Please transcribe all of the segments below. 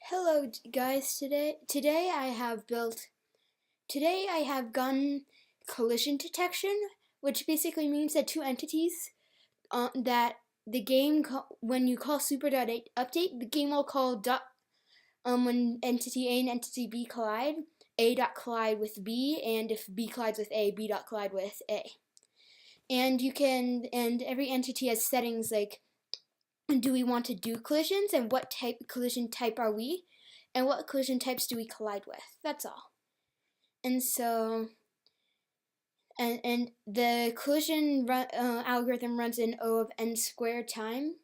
Hello guys, today I have gun collision detection, which basically means that two entities that the game when you call super.update, the game will call when entity A and entity B collide, a.collide with B, and if B collides with A, b.collide with A. And every entity has settings like, do we want to do collisions, and what collision type are we, and what collision types do we collide with. That's all. And so and the collision algorithm runs in O of n squared time,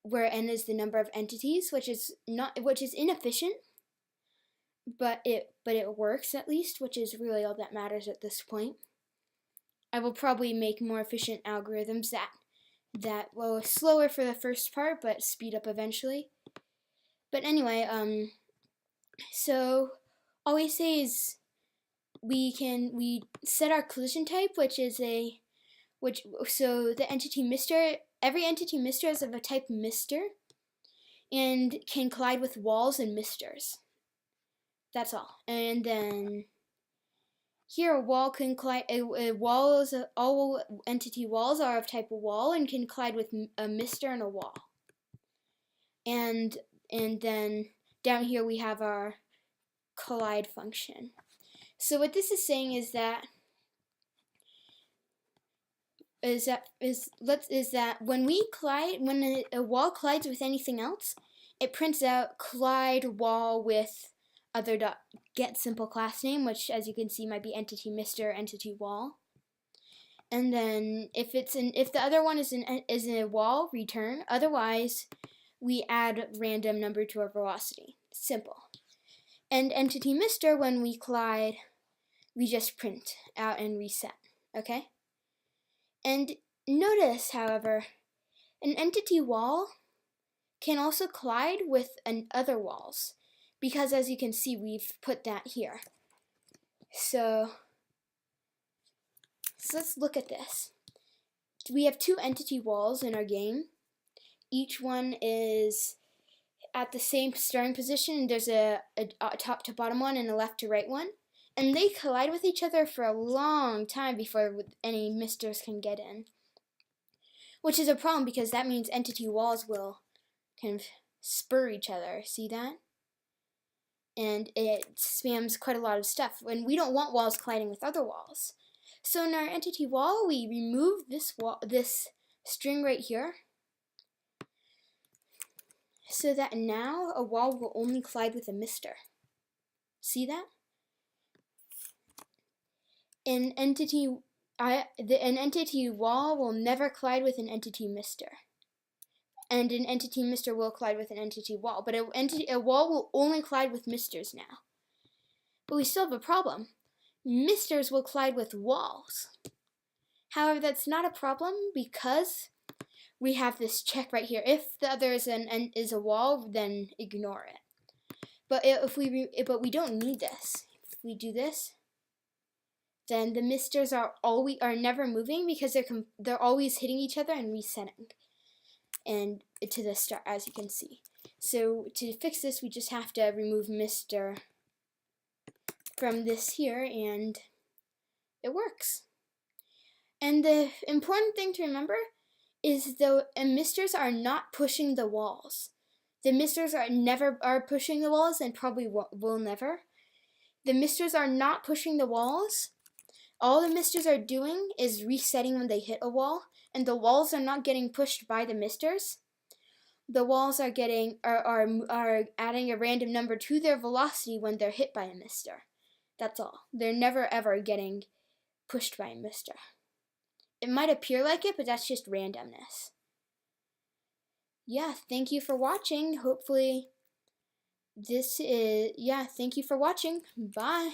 where n is the number of entities, which is inefficient, but it works at least, which is really all that matters at this point. I will probably make more efficient algorithms that will slower for the first part but speed up eventually. But anyway, so all we say is we set our collision type, so the entity Mr. Every entity Mr. is of a type Mr. and can collide with walls and misters. That's all. And then here a wall can collide. All entity walls are of type wall and can collide with a mister and a wall. And then down here we have our collide function. So what this is saying is that when a wall collides with anything else, it prints out collide wall with other get simple class name, which as you can see might be entity Mr. entity wall. And then if the other one is a wall, return. Otherwise, we add random number to our velocity. Simple. And entity Mr. when we collide, we just print out and reset. Okay? And notice, however, an entity wall can also collide with other walls, because as you can see, we've put that here. So let's look at this. We have two entity walls in our game. Each one is at the same starting position. There's a top to bottom one and a left to right one. And they collide with each other for a long time before any misters can get in. Which is a problem, because that means entity walls will kind of spur each other. See that? And it spams quite a lot of stuff. And we don't want walls colliding with other walls. So in our entity wall, we remove this string right here, so that now a wall will only collide with a mister. See that? An entity wall will never collide with an entity mister. And an entity mister will collide with an entity wall. But a wall will only collide with misters now. But we still have a problem. Misters will collide with walls. However, that's not a problem, because we have this check right here. If the other is a wall, then ignore it. But we don't need this. If we do this, then the misters are never moving, because they're always hitting each other and resetting, and to the start, as you can see. So to fix this, we just have to remove mister from this here, and it works. And the important thing to remember is the misters are not pushing the walls. The misters are pushing the walls, and probably will never. The misters are not pushing the walls. All the misters are doing is resetting when they hit a wall, and the walls are not getting pushed by the misters. The walls are adding a random number to their velocity when they're hit by a mister. That's all. They're never ever getting pushed by a mister. It might appear like it, but that's just randomness. Yeah, thank you for watching. Hopefully thank you for watching. Bye.